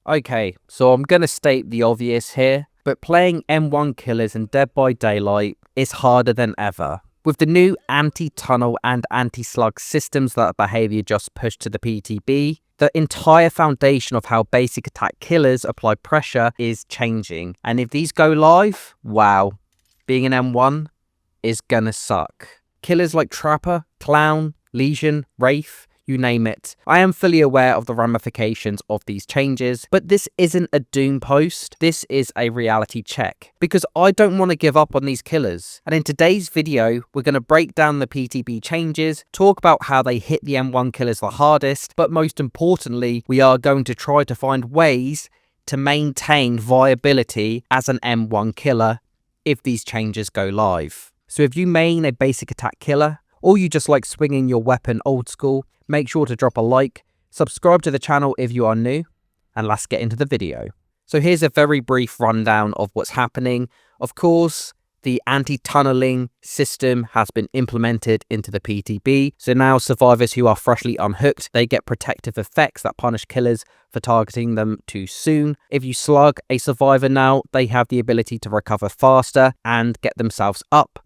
Okay, so I'm going to state the obvious here, but playing M1 killers in Dead by Daylight is harder than ever. With the new anti-tunnel and anti-slug systems that Behavior just pushed to the PTB, the entire foundation of how basic attack killers apply pressure is changing. And if these go live, wow, being an M1 is gonna suck. Killers like Trapper, Clown, Legion, Wraith, you name it. I am fully aware of the ramifications of these changes, but this isn't a doom post, this is a reality check, because I don't want to give up on these killers. And in today's video, we're going to break down the PTB changes, talk about how they hit the M1 killers the hardest, but most importantly, we are going to try to find ways to maintain viability as an M1 killer if these changes go live. So if you main a basic attack killer, or you just like swinging your weapon old school, make sure to drop a like, subscribe to the channel if you are new, and let's get into the video. So here's a very brief rundown of what's happening. Of course, the anti-tunneling system has been implemented into the PTB, so now survivors who are freshly unhooked, they get protective effects that punish killers for targeting them too soon. If you slug a survivor now, they have the ability to recover faster and get themselves up.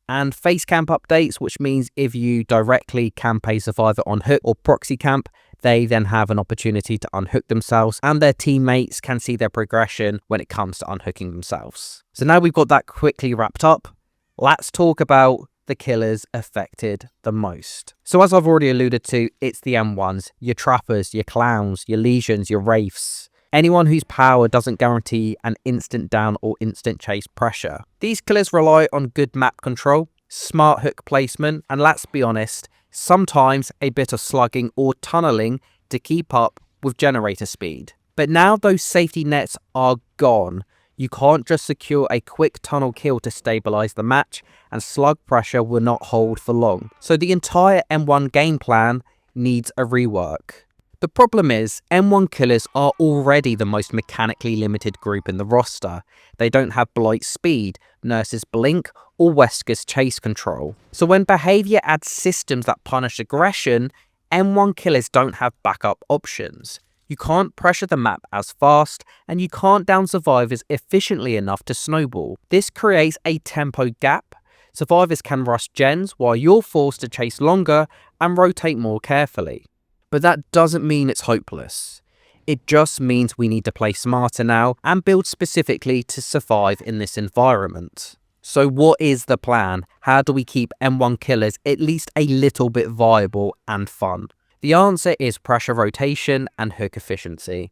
And face camp updates, which means if you directly camp a survivor on hook or proxy camp, they then have an opportunity to unhook themselves and their teammates can see their progression when it comes to unhooking themselves. So now we've got that quickly wrapped up, let's talk about the killers affected the most. So as I've already alluded to, it's the M1s, your Trappers, your Clowns, your Legions, your Wraiths. Anyone whose power doesn't guarantee an instant down or instant chase pressure. These killers rely on good map control, smart hook placement, and let's be honest, sometimes a bit of slugging or tunneling to keep up with generator speed. But now those safety nets are gone. You can't just secure a quick tunnel kill to stabilize the match, and slug pressure will not hold for long. So the entire M1 game plan needs a rework. The problem is, M1 killers are already the most mechanically limited group in the roster. They don't have Blight speed, Nurse's blink, or Wesker's chase control. So when Behavior adds systems that punish aggression, M1 killers don't have backup options. You can't pressure the map as fast, and you can't down survivors efficiently enough to snowball. This creates a tempo gap. Survivors can rush gens while you're forced to chase longer and rotate more carefully. But that doesn't mean it's hopeless. It just means we need to play smarter now and build specifically to survive in this environment. So what is the plan? How do we keep M1 killers at least a little bit viable and fun? The answer is pressure rotation and hook efficiency.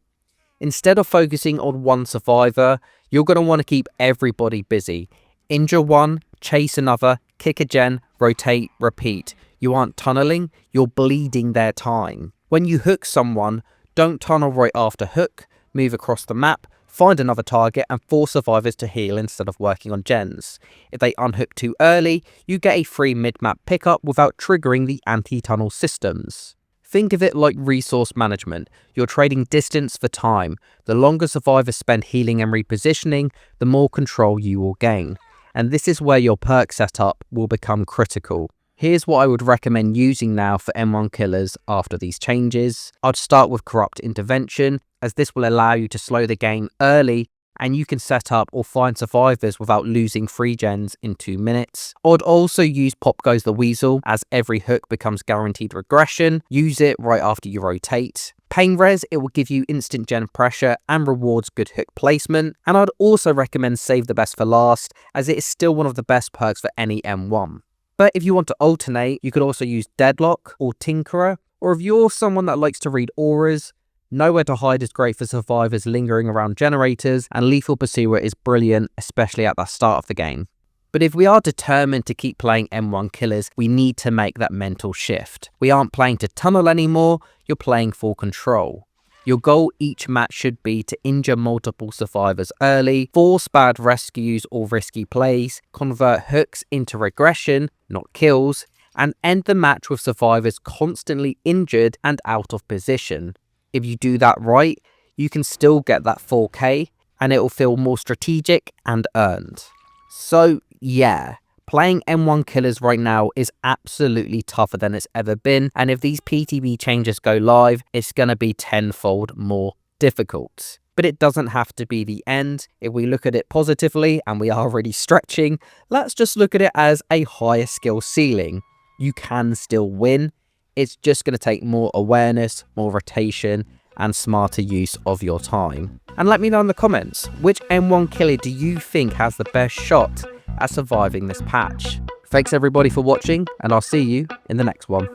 Instead of focusing on one survivor, you're going to want to keep everybody busy. Injure one, chase another, kick a gen, rotate, repeat. You aren't tunneling, you're bleeding their time. When you hook someone, don't tunnel right after hook, move across the map, find another target and force survivors to heal instead of working on gens. If they unhook too early, you get a free mid-map pickup without triggering the anti-tunnel systems. Think of it like resource management. You're trading distance for time. The longer survivors spend healing and repositioning, the more control you will gain. And this is where your perk setup will become critical. Here's what I would recommend using now for M1 killers after these changes. I'd start with Corrupt Intervention, as this will allow you to slow the game early and you can set up or find survivors without losing free gens in 2 minutes. I'd also use Pop Goes the Weasel, as every hook becomes guaranteed regression. Use it right after you rotate. Pain Res, it will give you instant gen pressure and rewards good hook placement. And I'd also recommend Save the Best for last, as it is still one of the best perks for any M1. But if you want to alternate, you could also use Deadlock or Tinkerer, or if you're someone that likes to read auras, Nowhere to Hide is great for survivors lingering around generators, and Lethal Pursuer is brilliant, especially at the start of the game. But if we are determined to keep playing M1 killers, we need to make that mental shift. We aren't playing to tunnel anymore, you're playing for control. Your goal each match should be to injure multiple survivors early, force bad rescues or risky plays, convert hooks into regression, not kills, and end the match with survivors constantly injured and out of position. If you do that right, you can still get that 4K and it will feel more strategic and earned. So yeah, playing M1 killers right now is absolutely tougher than it's ever been, and if these PTB changes go live, it's going to be tenfold more difficult. but it doesn't have to be the end. If we look at it positively, and we are already stretching, let's just look at it as a higher skill ceiling. You can still win. It's just going to take more awareness, more rotation, and smarter use of your time. And let me know in the comments, which M1 killer do you think has the best shot at surviving this patch? Thanks everybody for watching, and I'll see you in the next one.